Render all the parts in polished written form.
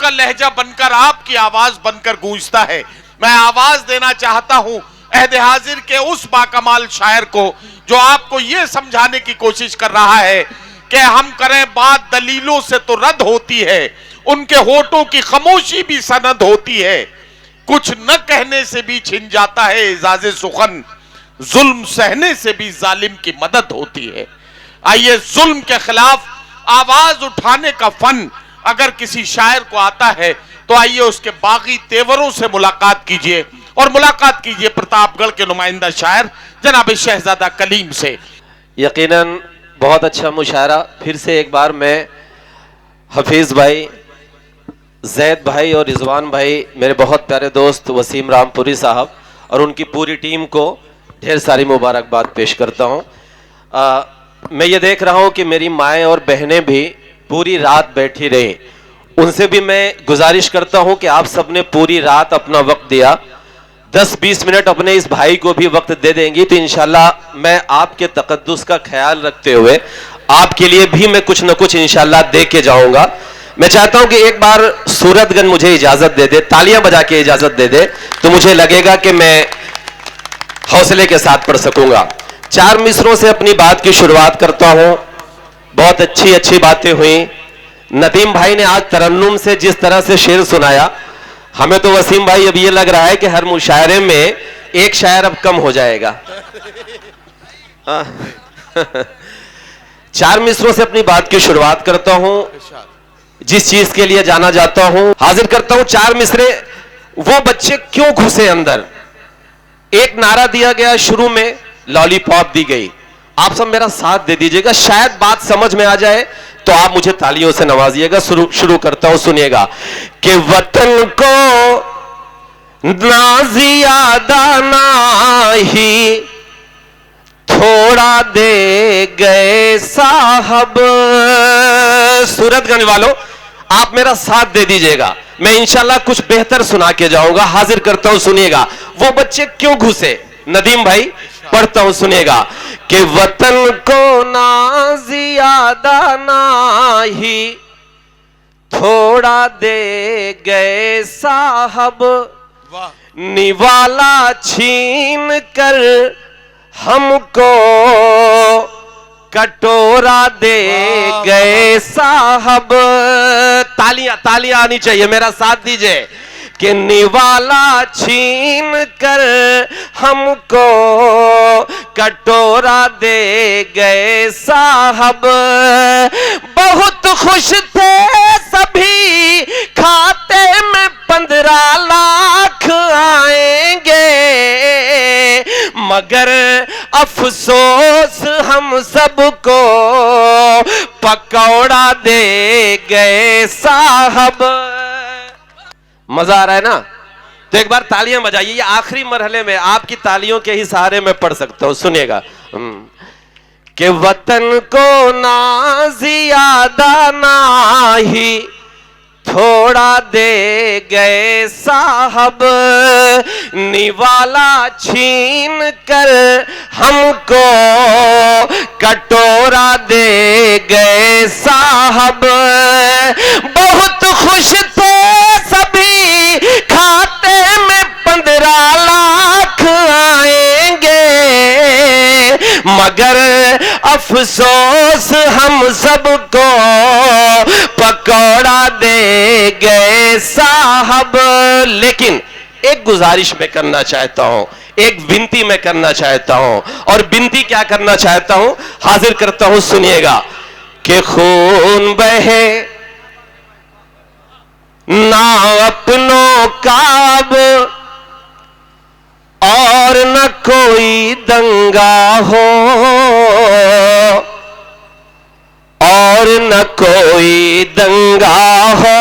आपका लहजा बनकर, आपकी आवाज बनकर गूंजता है। मैं आवाज देना चाहता हूं अहदे हाजिर के उस बाकमाल शायर को जो आपको यह समझाने की कोशिश कर रहा है कि हम करें बात दलीलों से तो रद्द होती है, उनके होठों की खामोशी भी सनद होती है, कुछ न कहने से भी छिन जाता है एजाज़े सुखन, जुल्म सहने से भी जालिम की मदद होती है। आइए, जुल्म के खिलाफ आवाज उठाने का फन अगर किसी शायर को आता है तो आइए उसके बागी तेवरों से मुलाकात कीजिए और मुलाकात कीजिए प्रतापगढ़ के नुमाइंदा शायर जनाब शहजादा कलीम से। यकीनन बहुत अच्छा मुशायरा। फिर से एक बार मैं हफीज भाई, जैद भाई और रिजवान भाई, मेरे बहुत प्यारे दोस्त वसीम रामपुरी साहब और उनकी पूरी टीम को ढेर सारी मुबारकबाद पेश करता हूँ। मैं ये देख रहा हूँ कि मेरी माएँ और बहनें भी पूरी रात बैठी रहीं। उनसे भी मैं गुजारिश करता हूँ कि आप सबने पूरी रात अपना वक्त दिया, 10-20 मिनट अपने इस भाई को भी वक्त दे देंगी तो इंशाल्लाह मैं आपके तकद्दुस का ख्याल रखते हुए आपके लिए भी मैं कुछ न कुछ इंशाल्लाह दे के जाऊंगा। मैं चाहता हूं कि एक बार सूरतगंज मुझे इजाजत दे दे, तालियां बजा के इजाजत दे दे तो मुझे लगेगा कि मैं हौसले के साथ पढ़ सकूंगा। 4 मिसरों से अपनी बात की शुरुआत करता हूं। बहुत अच्छी अच्छी बातें हुई। नदीम भाई ने आज तरन्नुम से जिस तरह से शेर सुनाया, हमें तो वसीम भाई अब ये लग रहा है कि हर मुशायरे में एक शायर अब कम हो जाएगा। 4 मिसरों से अपनी बात की शुरुआत करता हूं। जिस चीज के लिए जाना जाता हूं हाजिर करता हूं 4 मिसरे। वो बच्चे क्यों घुसे अंदर। एक नारा दिया गया, शुरू में लॉलीपॉप दी गई। आप सब मेरा साथ दे दीजिएगा, शायद बात समझ में आ जाए तो आप मुझे तालियों से नवाजिएगा। शुरू करता हूं, सुनिएगा कि वतन को ना ज्यादा ना ही थोड़ा दे गए साहब। सूरतगंज वालों, आप मेरा साथ दे दीजिएगा, मैं इंशाल्लाह कुछ बेहतर सुना के जाऊंगा। हाजिर करता हूं, सुनिएगा वो बच्चे क्यों घुसे। नदीम भाई पढ़ता हूं, सुनिएगा कि वतन को ना ज्यादा ना ही थोड़ा दे गए साहब, निवाला छीन कर हमको कटोरा दे गए साहब। तालियां आनी चाहिए, मेरा साथ दीजिए कि निवाला छीन कर हमको कटोरा दे गए साहब। बहुत खुश थे सभी, खाते में 15 लाख आएंगे, मगर अफसोस हम सबको पकौड़ा दे गए साहब। मजा आ रहा है ना? तो एक बार तालियां बजाइए। ये आखिरी मरहले में आपकी तालियों के ही सहारे में पढ़ सकता हूं, सुनिएगा कि वतन को ना ज्यादा ना ही थोड़ा दे गए साहब, निवाला छीन कर हमको कटोरा दे गए साहब। बहुत खुश थे सभी, खाते में 15 लाख आएंगे, मगर अफसोस हम सबको पकौड़ा दे गए साहब। लेकिन एक गुजारिश मैं करना चाहता हूं, एक विनती मैं करना चाहता हूं, और विनती क्या करना चाहता हूं हाजिर करता हूं, सुनिएगा कि खून बहे ना अपनों का अब, और न कोई दंगा हो, और न कोई दंगा हो।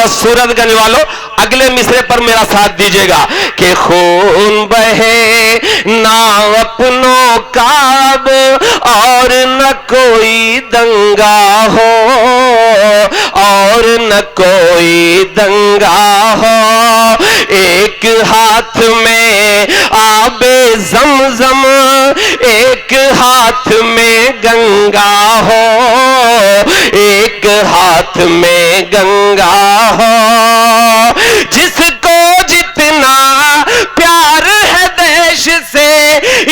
सूरतगंज वालों, अगले मिसरे पर मेरा साथ दीजिएगा कि खून बहे ना अपनों का अब, और न कोई दंगा हो, और न कोई दंगा हो। एक हाथ में आबे ज़मज़म, एक हाथ में गंगा हो, एक हाथ में में गंगा हो। जिसको जितना प्यार है देश से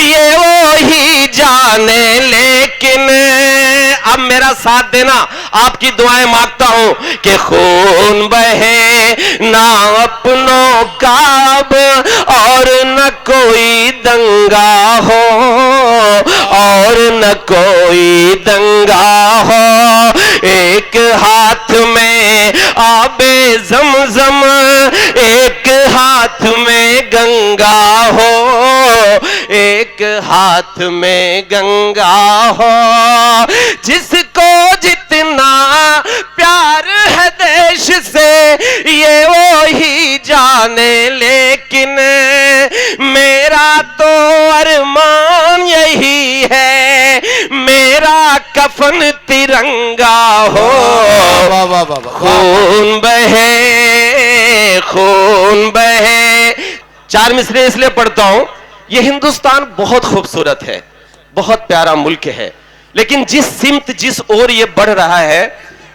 ये वो ही जाने, लेकिन अब मेरा साथ देना, आपकी दुआएं मांगता हूं कि खून बहे ना अपनों का अब और न कोई दंगा हो, और न कोई दंगा हो। एक हाथ में आबे ज़मज़म, एक हाथ में गंगा हो, एक हाथ में गंगा हो। जिसको जितना प्यार है देश से ये वो ही जाने, लेकिन मेरा तो अरमान यही है मेरा कफन तिरंगा हो। खून बहे, खून बहे। चार मिसरे इसलिए पढ़ता हूं, ये हिंदुस्तान बहुत खूबसूरत है, बहुत प्यारा मुल्क है, लेकिन जिस सिमत जिस ओर ये बढ़ रहा है,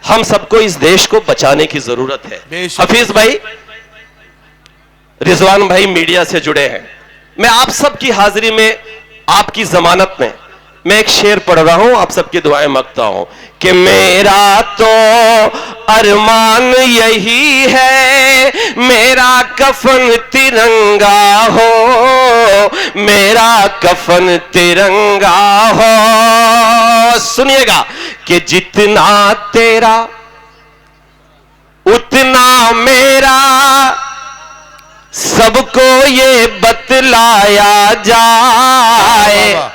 हम सबको इस देश को बचाने की जरूरत है। हफीज भाई, रिजवान भाई मीडिया से जुड़े हैं, मैं आप सबकी हाजिरी में, आपकी जमानत में मैं एक शेर पढ़ रहा हूं, आप सबकी दुआएं मांगता हूं कि मेरा तो अरमान यही है मेरा कफन तिरंगा हो, मेरा कफन तिरंगा हो। सुनिएगा कि जितना तेरा उतना मेरा, सबको ये बतलाया जाए,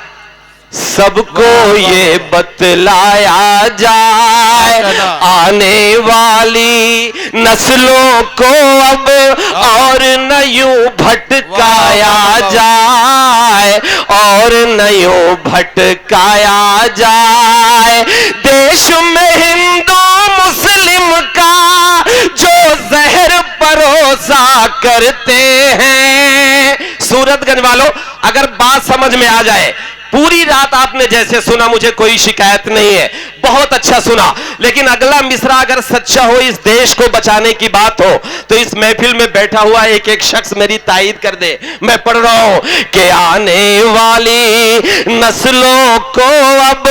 सबको ये बतलाया जाए। आने वाली नस्लों को अब और न यूं भटकाया जाए, और न यूं भटकाया जाए। देश में हिंदू मुस्लिम का जो जहर परोसा करते हैं। सूरतगंज वालों, अगर बात समझ में आ जाए, पूरी रात आपने जैसे सुना, मुझे कोई शिकायत नहीं है, बहुत अच्छा सुना, लेकिन अगला मिसरा अगर सच्चा हो, इस देश को बचाने की बात हो, तो इस महफिल में बैठा हुआ एक एक शख्स मेरी तायीद कर दे। मैं पढ़ रहा हूं कि आने वाली नस्लों को अब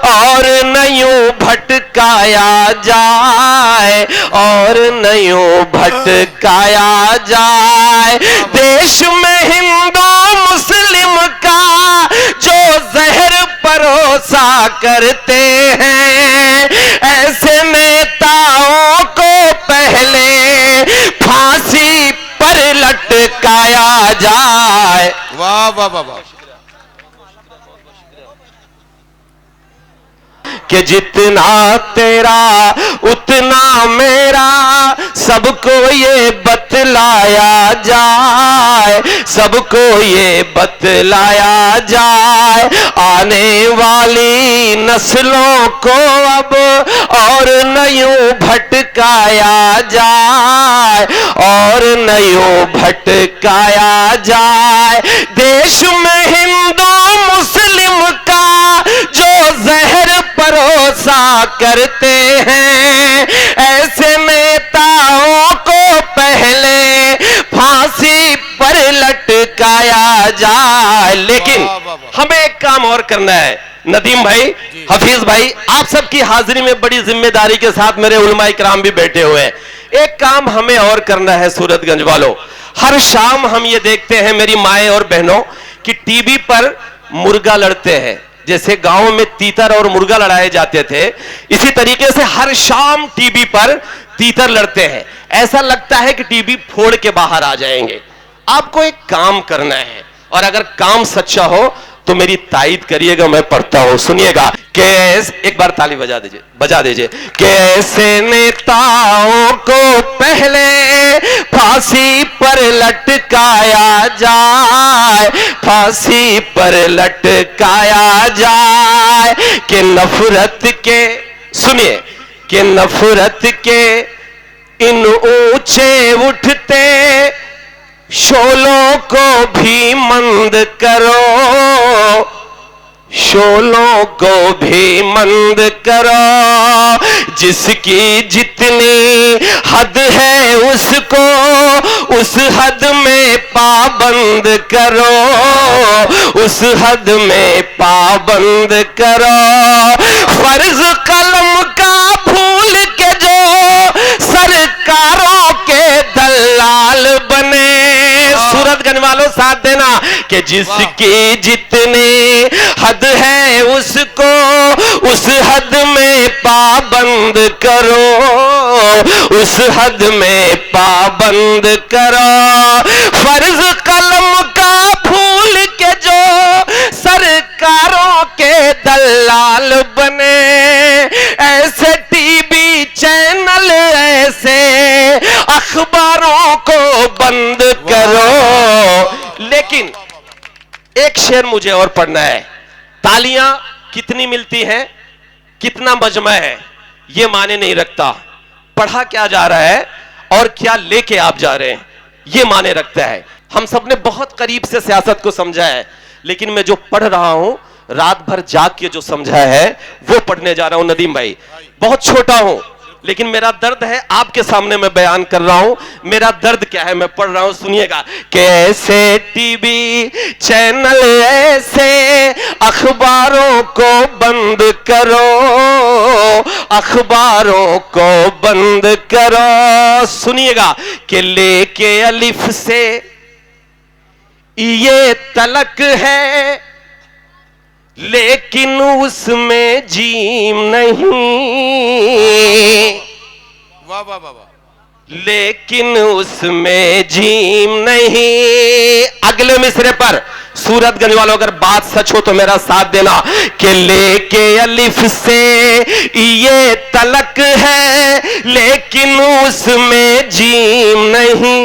और न यूं भटकाया जाए, और न यूं भटकाया जाए। देश में हिंदू मुस्लिम का जो जहर परोसा करते हैं, ऐसे नेताओं को पहले फांसी पर लटकाया जाए। वाह वाह वाह वाह। कि जितना तेरा उतना मेरा, सबको ये बतलाया जाए, सबको ये बतलाया जाए। आने वाली नस्लों को अब और न यूं भटकाया जाए, और न यूं भटकाया जाए। देश में हिंदू मुस्लिम का जो जहर परोसा करते हैं, ऐसे नेताओं को पहले फांसी पर लटकाया जाए। लेकिन हमें एक काम और करना है, नदीम भाई, हफीज भाई, आप सबकी हाजिरी में बड़ी जिम्मेदारी के साथ मेरे उलमा इकराम भी बैठे हुए हैं। एक काम हमें और करना है सूरतगंज वालों, हर शाम हम ये देखते हैं मेरी माएं और बहनों कि टीवी पर मुर्गा लड़ते हैं, जैसे गांव में तीतर और मुर्गा लड़ाए जाते थे, इसी तरीके से हर शाम टीवी पर तीतर लड़ते हैं। ऐसा लगता है कि टीवी फोड़ के बाहर आ जाएंगे। आपको एक काम करना है, और अगर काम सच्चा हो तो मेरी तायीद करिएगा, मैं पढ़ता हूं, सुनिएगा। कैसे, एक बार ताली बजा दीजिए, बजा दीजिए। कैसे नेताओं को पहले फांसी पर लटकाया जाए, फांसी पर लटकाया जाए। कि नफरत के, सुनिए, कि नफरत के इन ऊंचे उठते शोलों को भी मंद करो, शोलों को भी मंद करो, जिसकी जितनी हद है उसको उस हद में पाबंद करो, उस हद में पाबंद करो। फर्ज कलम का भूल के जो सरकारों के दलाल बने, सूरतगंज वालों साथ देना, कि जिसकी जितनी हद है उसको उस हद में पाबंद करो, उस हद में पाबंद करो। फर्ज कलम का भूल के जो सरकारों के दलाल बने, ऐसे टीवी चैनल ऐसे अखबारों को बंद करो। लेकिन एक शेर मुझे और पढ़ना है। तालियां कितनी मिलती हैं, कितना मजमा है, यह माने नहीं रखता। पढ़ा क्या जा रहा है और क्या लेके आप जा रहे हैं, यह माने रखता है। हम सबने बहुत करीब से सियासत को समझा है, लेकिन मैं जो पढ़ रहा हूं, रात भर जाग के जो समझा है वो पढ़ने जा रहा हूं। नदीम भाई, बहुत छोटा हूं, लेकिन मेरा दर्द है आपके सामने मैं बयान कर रहा हूं। मेरा दर्द क्या है, मैं पढ़ रहा हूं, सुनिएगा। कैसे टीवी चैनल ऐसे अखबारों को बंद करो, अखबारों को बंद करो। सुनिएगा कि लेके अलिफ से ये तलक है, लेकिन उसमें जीम नहीं, वाह वाह वाह वाह, लेकिन उसमें जीम नहीं। अगले मिसरे पर सूरतगंज वालों, अगर बात सच हो तो मेरा साथ देना, कि लेके अलिफ से ये तलक है, लेकिन उसमें जीम नहीं,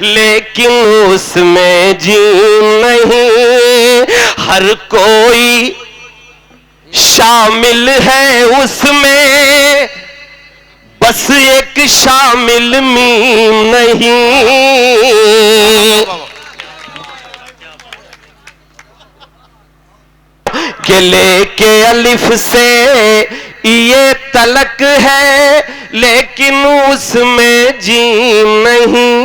लेकिन उसमें जीम नहीं। हर कोई शामिल है उसमें, बस एक शामिल मीम नहीं। के लेके अलिफ से ये तलक है, लेकिन उसमें जीम नहीं,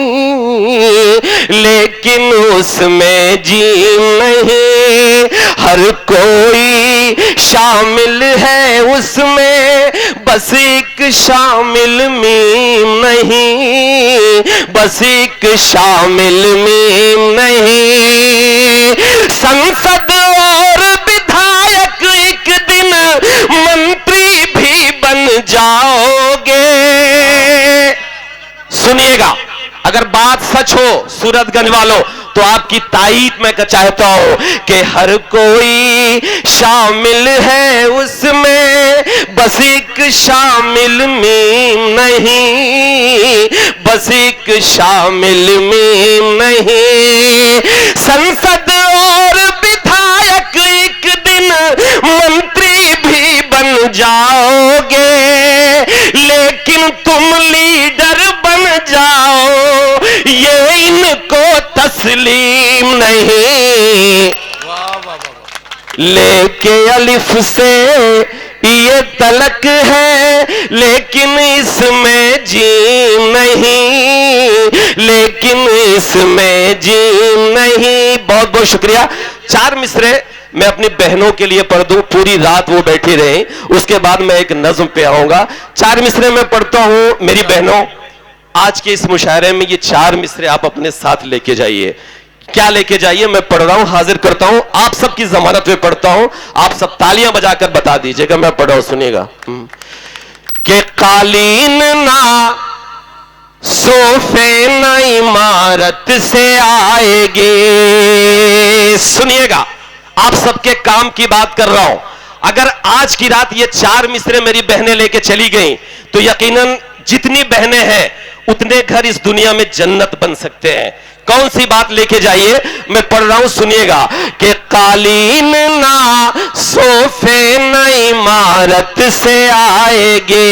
लेकिन उसमें जीम नहीं। हर कोई शामिल है उसमें, बस एक शामिल मीम नहीं, बस एक शामिल मीम नहीं। संसद और विधायक एक दिन मंत्री भी बन जाओगे। सुनिएगा, अगर बात सच हो सूरतगंज वालों, तो आपकी ताईद मैं चाहता हूं कि हर कोई शामिल है उसमें, बस एक शामिल मीम नहीं, बस एक शामिल मीम नहीं। संसद और विधायक एक दिन मंत्री भी बन जाओगे, लेकिन तुम लीडर बन जाओ, ये इनको तस्लीम नहीं। लेके अलिफ से ये तलक है, लेकिन इसमें जीम नहीं, लेकिन इसमें जीम नहीं। बहुत बहुत शुक्रिया। 4 मिसरे मैं अपनी बहनों के लिए पढ़ दूं, पूरी रात वो बैठी रही, उसके बाद मैं एक नज्म पे आऊंगा। 4 मिसरे मैं पढ़ता हूं। मेरी बहनों, आज के इस मुशायरे में ये 4 मिसरे आप अपने साथ लेके जाइए। क्या लेके जाइए, मैं पढ़ रहा हूं, हाजिर करता हूं, आप सबकी जमानत में पढ़ता हूं, आप सब तालियां बजाकर बता दीजिएगा मैं पढ़ रहा हूं। सुनिएगा कि कालीन ना सोफे ना इमारत से आएगे। सुनिएगा, आप सबके काम की बात कर रहा हूं। अगर आज की रात ये 4 मिसरे मेरी बहनें लेके चली गई, तो यकीनन जितनी बहनें हैं उतने घर इस दुनिया में जन्नत बन सकते हैं। कौन सी बात लेके जाइए, मैं पढ़ रहा हूं, सुनिएगा कि कालीन ना सोफे न इमारत से आएगे,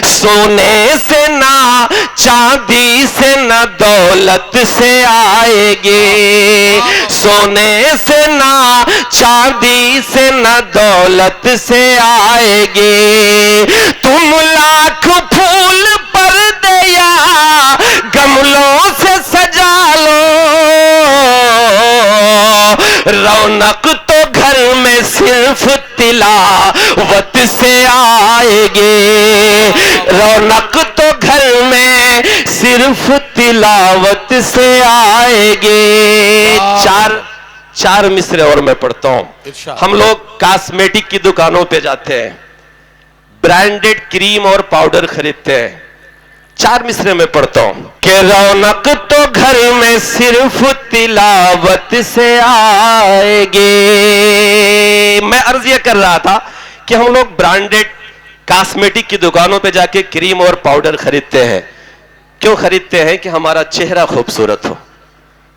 सोने से ना चांदी से न दौलत से आएगे, सोने से ना चांदी से ना दौलत से आएगी। तुम लाख फूल पर दिया गमलों से सजा लो, रौनक तो घर में सिर्फ तिलावत से आएगी। रौनक तो घर में सिर्फ तिलावत से आएगी। चार मिसरे और मैं पढ़ता हूं। हम लोग कॉस्मेटिक की दुकानों पे जाते हैं, ब्रांडेड क्रीम और पाउडर खरीदते हैं। 4 मिसरे में पढ़ता हूं कि रौनक तो घर में सिर्फ तिलावत से आएगी। मैं अर्ज यह कर रहा था कि हम लोग ब्रांडेड कॉस्मेटिक की दुकानों पे जाके क्रीम और पाउडर खरीदते हैं। क्यों खरीदते हैं? कि हमारा चेहरा खूबसूरत हो।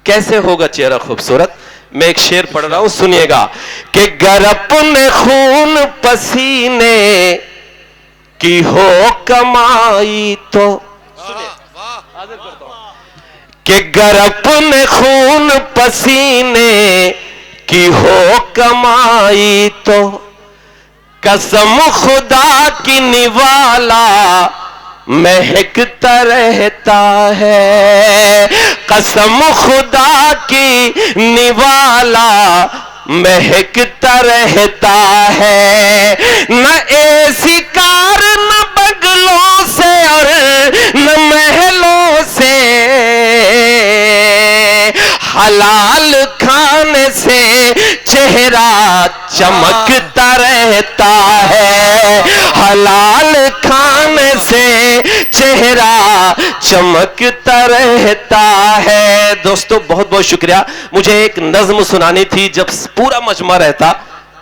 कैसे होगा चेहरा खूबसूरत? मैं एक शेर पढ़ रहा हूं, सुनिएगा कि गर अपने खून पसीने की हो कमाई तो, कि गर अपने खून पसीने की हो कमाई तो कसम खुदा की निवाला महकता रहता है। कसम खुदा की निवाला महकता रहता है। न ऐसी कार न बंगलों से और न महलों से, हलाल खाने से चेहरा चमकता रहता है। हलाल खाने से चेहरा चमकता रहता है। दोस्तों बहुत बहुत शुक्रिया। मुझे एक नज्म सुनानी थी, जब पूरा मजमा रहता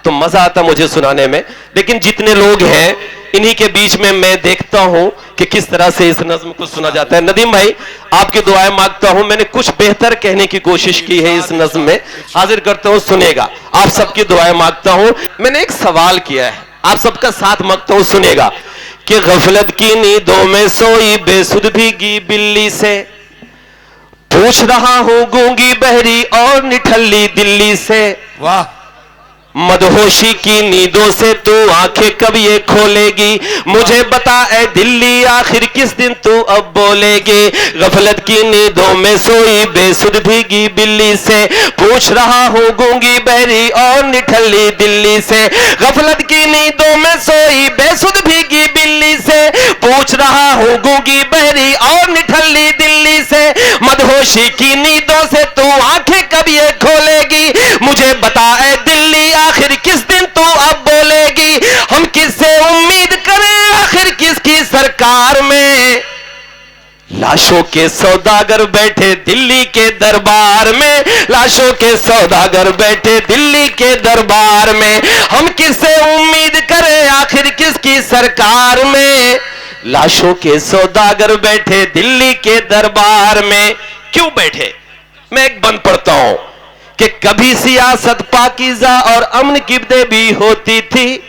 तो मजा आता मुझे सुनाने में, लेकिन जितने लोग हैं इन्हीं के बीच में मैं देखता हूं कि किस तरह से इस नज्म को सुना जाता है। नदीम भाई आपकी दुआएं मांगता हूं। मैंने कुछ बेहतर कहने की कोशिश की है इस नज्म में, हाजिर करता हूं, सुनेगा। आप सबकी दुआएं मांगता हूं। मैंने एक सवाल किया है, आप सबका साथ मांगता हूं, सुनेगा कि गफलत की नींदों में सोई बेसुध भीगी बिल्ली से पूछ रहा हूं गूंगी बहरी और निठल्ली दिल्ली से। वाह। मदहोशी की नींदों से तू आंखें कब ये खोलेगी, मुझे बता ए दिल्ली आखिर किस दिन तू अब बोलेगी। गफलत की नींदों में सोई बेसुध भीगी बिल्ली से पूछ रहा हूँ गूंगी बहरी और निठल्ली दिल्ली से। गफलत की नींदों में सोई बेसुध भीगी बिल्ली से पूछ रहा हूँ गूंगी बहरी और निठल्ली दिल्ली से। मदहोशी की नींदों से तू आंखें कब ये खोलेगी, मुझे बता ए दिल्ली आखिर किस दिन तू अब बोलेगी। हम किससे उम्मीद करें आखिर किसकी सरकार में, लाशों के सौदागर बैठे दिल्ली के दरबार में। लाशों के सौदागर बैठे दिल्ली के दरबार में। हम किससे उम्मीद करें आखिर किसकी सरकार में, लाशों के सौदागर बैठे दिल्ली के दरबार में। क्यों बैठे? मैं एक बंद पढ़ता हूं कि कभी सियासत पाकीज़ा और अमन की देवी होती थी,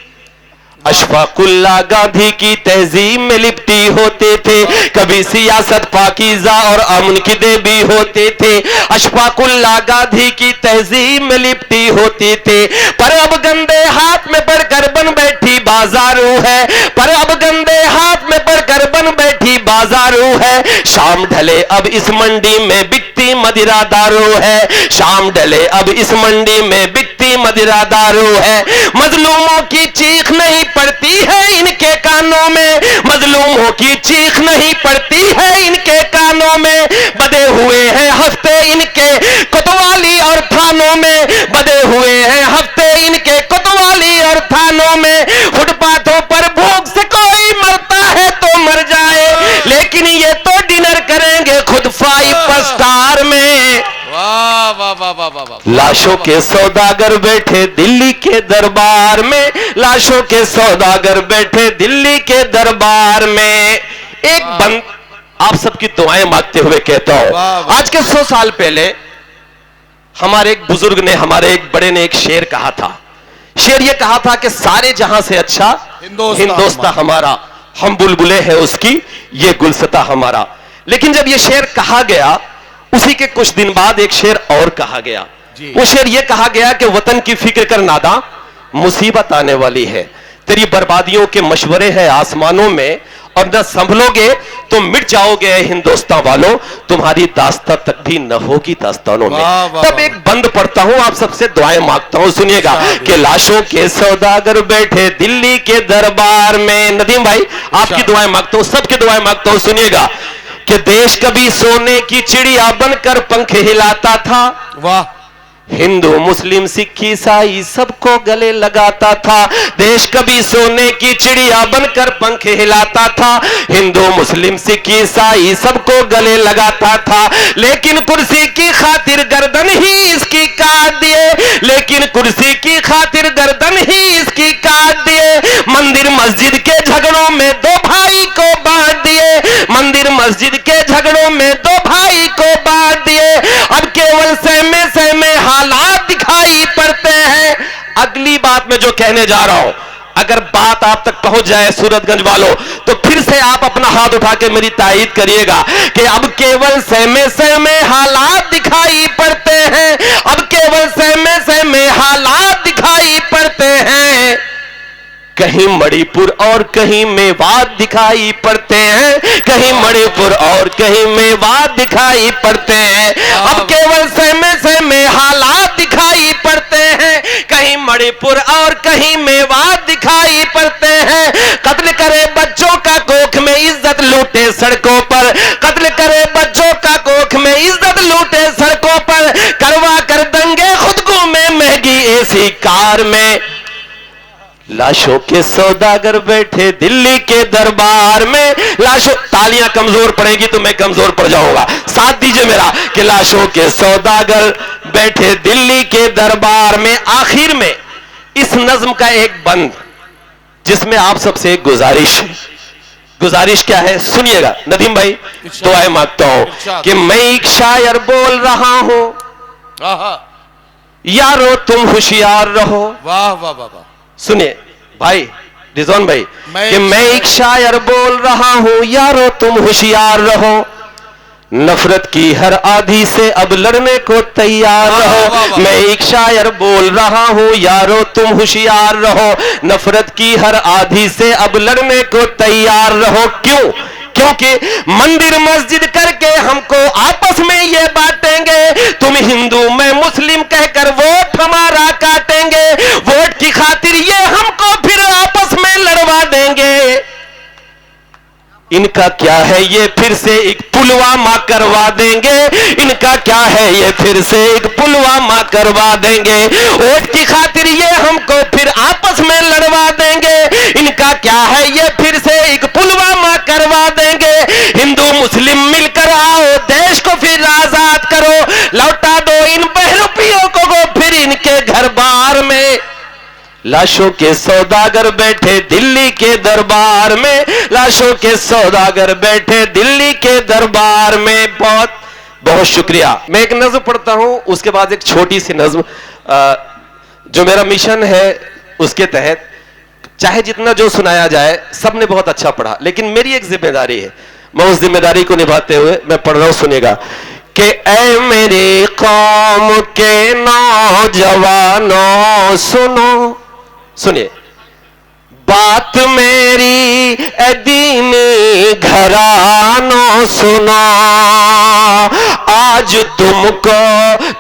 अशफाकुल्लाह गांधी की तहजीब में लिपटी होते थे। कभी सियासत पाकीज़ा और अमन की देवी होते थे, अशफाकुल्लाह गांधी की तहजीब में लिपटी होती थे। पर अब गंदे हाथ में पड़कर बन बैठी बाजारू है, पर अब गंदे हाथ में पड़कर बन बैठी बाजारू है। शाम ढले अब इस मंडी में बिकती मदिरा दारू है, शाम ढले अब इस मंडी में बिकती मदिरा दारू है। मजलूमों की चीख नहीं पड़ती है इनके कानों में, मजलूमों की चीख नहीं पड़ती है इनके कानों में। बदे हुए हैं हफ्ते इनके कोतवाली और थानों में, बदे हुए हैं हफ्ते इनके कोतवाली और थानों में। फुटपाथों पर भूख से कोई मरता है तो मर जाए, लेकिन ये तो डिनर करेंगे खुद 5 स्टार में। वाह वाह वाह वाह वाह। लाशों के सौदागर बैठे दिल्ली के दरबार में, लाशों के सौदागर बैठे दिल्ली के दरबार में। एक बंद आप सबकी दुआएं मांगते हुए कहता हूं, आज के 100 साल पहले हमारे एक बुजुर्ग ने, हमारे एक बड़े ने एक शेर कहा था। शेर ये कहा था कि सारे जहां से अच्छा हिंदोस्तां हमारा, हम बुलबुले हैं उसकी ये गुलसता हमारा। लेकिन जब ये शेर कहा गया उसी के कुछ दिन बाद एक शेर और कहा गया। जी। वो शेर ये कहा गया कि वतन की फिक्र कर नादा, मुसीबत आने वाली है, तेरी बर्बादियों के मशवरे हैं आसमानों में, और न संभलोगे तो मिट जाओगे हिंदुस्तान वालों, तुम्हारी दास्तां तक भी न होगी दास्तानों में। वाह, वाह, तब वाह। एक बंद पढ़ता हूं, आप सबसे दुआएं मांगता हूं, सुनिएगा कि लाशों के सौदागर बैठे दिल्ली के दरबार में। नदीम भाई आपकी दुआएं मांगता हूं, सबकी दुआएं मांगता हूं, सुनिएगा कि देश कभी सोने की चिड़िया बनकर पंख हिलाता था, वाह, हिंदू मुस्लिम सिख ईसाई सबको गले लगाता था। देश कभी सोने की चिड़िया बनकर पंख हिलाता था, हिंदू मुस्लिम सिख ईसाई सबको गले लगाता था, लेकिन कुर्सी की खातिर गर्दन ही इसकी काट दिए, लेकिन कुर्सी की खातिर गर्दन ही इसकी काट दिए। मंदिर मस्जिद के झगड़ों में दो भाई को बांट दिए, मंदिर मस्जिद के झगड़ों में दो भाई को बांट दिए। अब केवल सहमे सहमे हालात दिखाई पड़ते हैं। अगली बात मैं जो कहने जा रहा हूं, अगर बात आप तक पहुंच जाए सूरतगंज वालों, तो फिर से आप अपना हाथ उठा के मेरी तायीद करिएगा कि अब केवल सहमे सहमे हालात दिखाई पड़ते हैं, अब केवल सहमे सहमे हालात दिखाई पड़ते हैं। कहीं मणिपुर और कहीं मेवात दिखाई पड़ते हैं, कहीं मणिपुर और कहीं मेवात दिखाई पड़ते हैं। अब केवल सहमे सहमे हालात दिखाई पड़ते हैं, कहीं मणिपुर और कहीं मेवात दिखाई पड़ते हैं। कत्ल करे बच्चों का कोख में इज्जत लूटे सड़कों पर, कत्ल करे बच्चों का कोख में इज्जत लूटे सड़कों पर, करवा कर दंगे खुद को में महंगी एसी कार में। लाशों के सौदागर बैठे दिल्ली के दरबार में, लाशों, तालियां कमजोर पड़ेगी तो मैं कमजोर पड़ जाऊंगा, साथ दीजिए मेरा कि लाशों के सौदागर बैठे दिल्ली के दरबार में। आखिर में इस नज्म का एक बंद, जिसमें आप सबसे एक गुजारिश क्या है, सुनिएगा नदीम भाई, दुआएं मांगता हूं कि मैं एक शायर बोल रहा हूं, यारो तुम होशियार रहो। वाह वाह वाह वाह। सुनिए भाई रिजवान भाई कि मैं एक शायर बोल रहा हूं, यारो तुम होशियार रहो, नफरत की हर आधी से अब लड़ने को तैयार रहो। मैं एक शायर बोल रहा हूं, यारो तुम होशियार रहो, नफरत की हर आधी से अब लड़ने को तैयार रहो। क्यों? क्योंकि मंदिर मस्जिद करके हमको आपस में ये बांटेंगे, तुम हिंदू मैं मुस्लिम कहकर वोट हमारा काटेंगे, वोट की खातिर ये हमको फिर आपस में लड़वा देंगे। इनका क्या है ये फिर से एक पुलवामा करवा देंगे, इनका क्या है ये फिर से एक पुलवामा करवा देंगे, वोट की खातिर ये हमको फिर आपस में लड़वा देंगे, इनका क्या है ये फिर से एक पुलवामा करवा देंगे। हिंदू मुस्लिम मिलकर आओ देश को फिर आजाद करो, लौटा दो इन बहरूपियों को फिर इनके घर बार में। लाशों के सौदागर बैठे दिल्ली के दरबार में, लाशों के सौदागर बैठे दिल्ली के दरबार में। बहुत बहुत शुक्रिया। मैं एक नज्म पढ़ता हूं, उसके बाद एक छोटी सी नज्म, जो मेरा मिशन है उसके तहत चाहे जितना जो सुनाया जाए, सबने बहुत अच्छा पढ़ा, लेकिन मेरी एक जिम्मेदारी है, मैं उस जिम्मेदारी को निभाते हुए मैं पढ़ रहा हूं, सुनिएगा कि ऐ मेरी कौम के नौजवानों सुनो, सुनिए बात मेरी ए दीनी घरानों सुनो, आज तुमको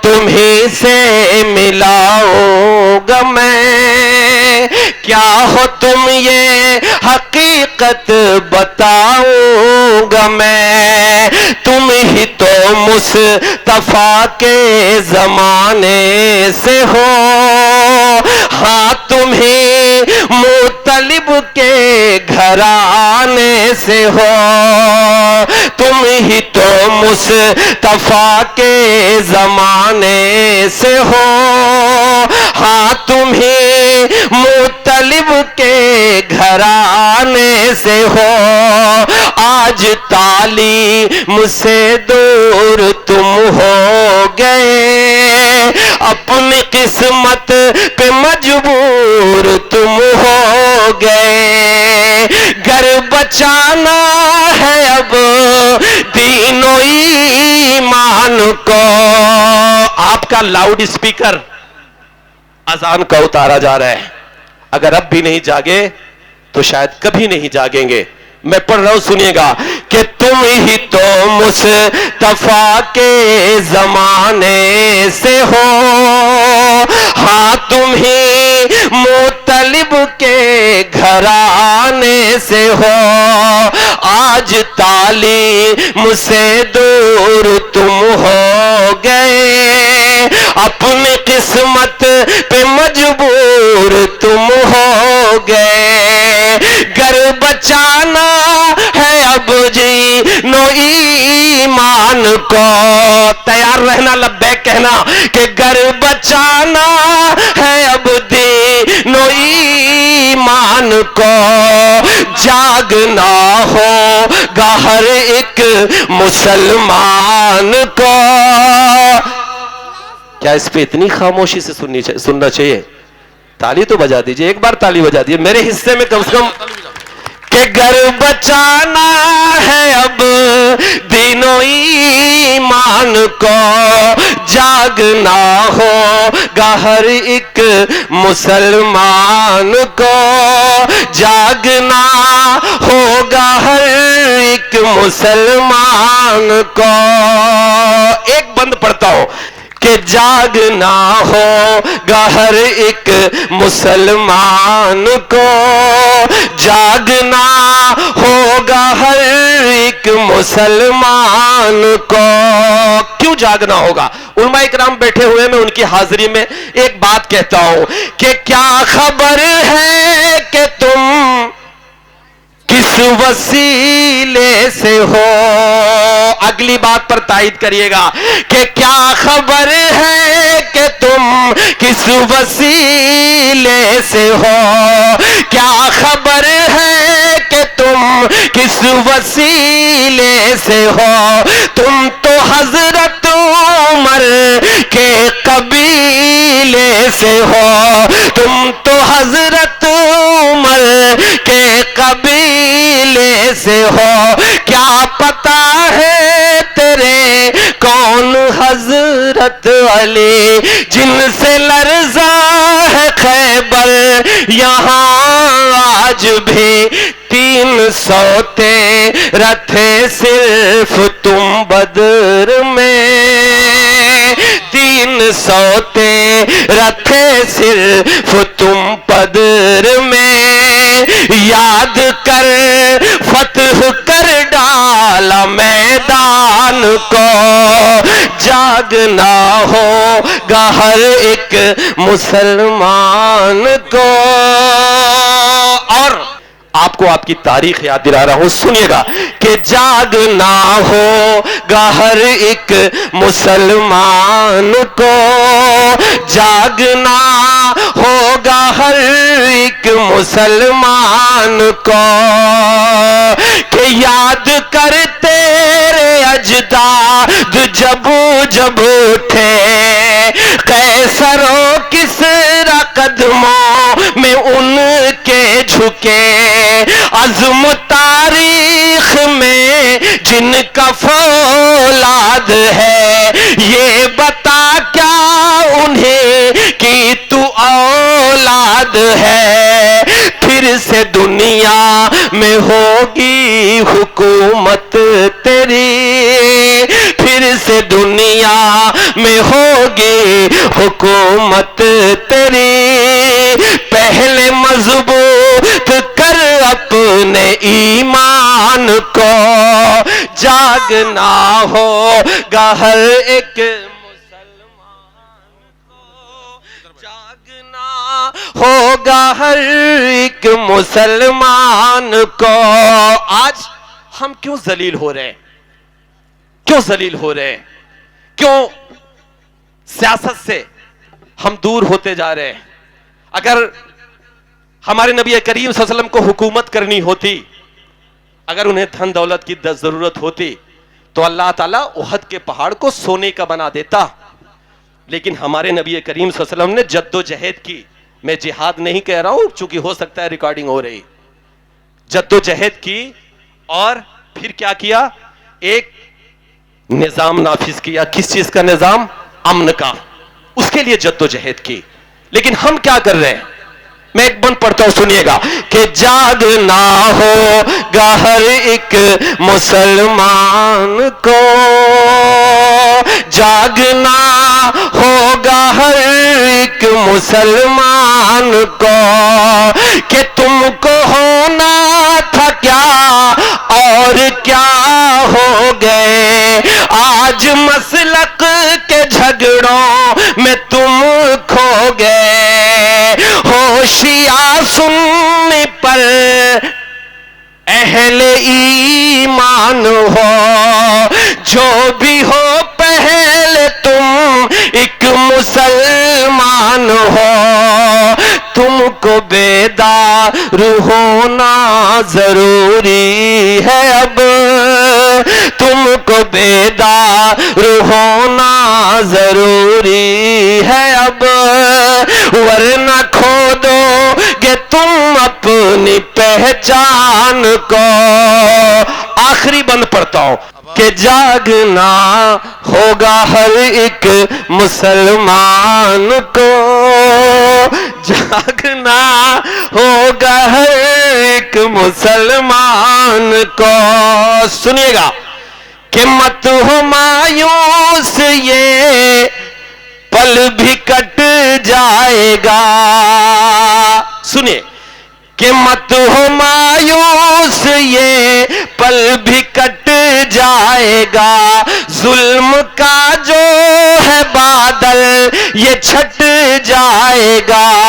तुम्ही से मिलाऊंगा मैं, क्या हो तुम ये हकीकत बताऊंगा मैं, तुम ही तो मुस्तफा के जमाने से हो, हाँ तुम ही मुतलिब के घराने से हो, तुम ही तो मुस्तफा के जमाने से हो, हाँ तुम ही मुतलिब के घराने से हो, आज तालीम से दूर तुम हो गए, अपनी किस्मत पे मजबूर तुम हो गए। घर बचाना है अब दीनो ईमान को। आपका लाउड स्पीकर अजान का उतारा जा रहा है। अगर अब भी नहीं जागे तो शायद कभी नहीं जागेंगे। मैं पढ़ रहा हूं, सुनिएगा कि तुम ही तो मुस्तफा के जमाने से हो, हाँ तुम ही मुतलिब के घराने से हो। आज तालीम से दूर तुम हो गए, अपनी किस्मत पे मजबूर तुम हो गए। घर बचाना है अब जी नो ईमान को। तैयार रहना, लब्बैक कहना कि घर बचाना है अब दीनो ईमान को। जागना होगा हर एक मुसलमान को। क्या इस पे इतनी खामोशी से सुनना चाहिए? ताली तो बजा दीजिए, एक बार ताली बजा दीजिए मेरे हिस्से में कम से कम। कि घर बचाना है अब दीनो ईमान को। जागना होगा हर एक मुसलमान को। जागना होगा हर एक मुसलमान को। एक बंद पढ़ता हूं कि जागना होगा हर एक मुसलमान को। जागना होगा हर एक मुसलमान को। क्यों जागना होगा? उलमा इकराम बैठे हुए, मैं उनकी हाजिरी में एक बात कहता हूं कि क्या खबर है कि तुम किस वसीले से हो। अगली बात पर तायीद करिएगा कि क्या खबर है कि तुम किस वसीले से हो। क्या खबर है कि तुम किस वसीले से हो। तुम तो हजरत उमर के कबीले से हो। तुम तो हजरत उमर के कबीले से हो। क्या पता है तेरे कौन हजरत अली, जिनसे लर्जा है खैबर यहाँ आज भी। 300 तेरा थे सिर्फ तुम बदर में। 300 तेरा थे सिर्फ तुम बदर में। याद कर फतह कर डाला मैदान को। जागना होगा हर एक मुसलमान को। और आपको आपकी तारीख याद दिला रहा हूं, सुनिएगा कि जागना होगा हर एक मुसलमान को। जागना होगा हर एक मुसलमान को। कि याद कर तेरे अजदाद जब जब उठे, कैसरों किसरा कदमों में उनके झुके। अज़्म तारीख में जिनका फौलाद है, ये बता क्या उन्हें कि तू औलाद है। फिर से दुनिया में होगी हुकूमत तेरी। फिर से दुनिया में होगी हुकूमत तेरी। पहले मजबूत कर अपने ईमान को। जागना होगा हर एक मुसलमान को। जागना होगा हर एक मुसलमान को। आज हम क्यों जलील हो रहे हैं? क्यों जलील हो रहे हैं? क्यों सियासत से हम दूर होते जा रहे हैं? अगर हमारे नबी करीम सल्लल्लाहु अलैहि वसल्लम को हुकूमत करनी होती, अगर उन्हें धन दौलत की जरूरत होती, तो अल्लाह ताला उहद के पहाड़ को सोने का बना देता। लेकिन हमारे नबी करीम सल्लल्लाहु अलैहि वसल्लम ने जद्दोजहद की, मैं जिहाद नहीं कह रहा हूं, चूंकि हो सकता है रिकॉर्डिंग हो रही। जद्दोजहद की और फिर क्या किया, एक निजाम नाफिज किया। किस चीज का निजाम? अमन का। उसके लिए जद्दोजहद की। लेकिन हम क्या कर रहे हैं? मैं एक बंद पढ़ता हूं, सुनिएगा कि जागना होगा हर एक मुसलमान को, जागना होगा हर एक मुसलमान को, कि तुमको होना था क्या और क्या हो गए। आज मसलक के झगड़ों में तुम खो गए। होशिया सुनने पर अहले ईमान हो, जो भी हो पहले तुम एक मुसलमान हो। तुमको बेदार होना जरूरी है अब, तुमको बेदार होना जरूरी है अब, वरना खो दोगे तुम अपनी पहचान को। आखिरी बंद पढ़ता हूं कि जागना होगा हर एक मुसलमान को, जागना होगा हर एक मुसलमान को। सुनिएगा कि मत हो मायूस, ये पल भी कट जाएगा। सुनिए कि मत हो मायूस, ये पल भी कट जाएगा। जुल्म का जो है बादल ये छट जाएगा।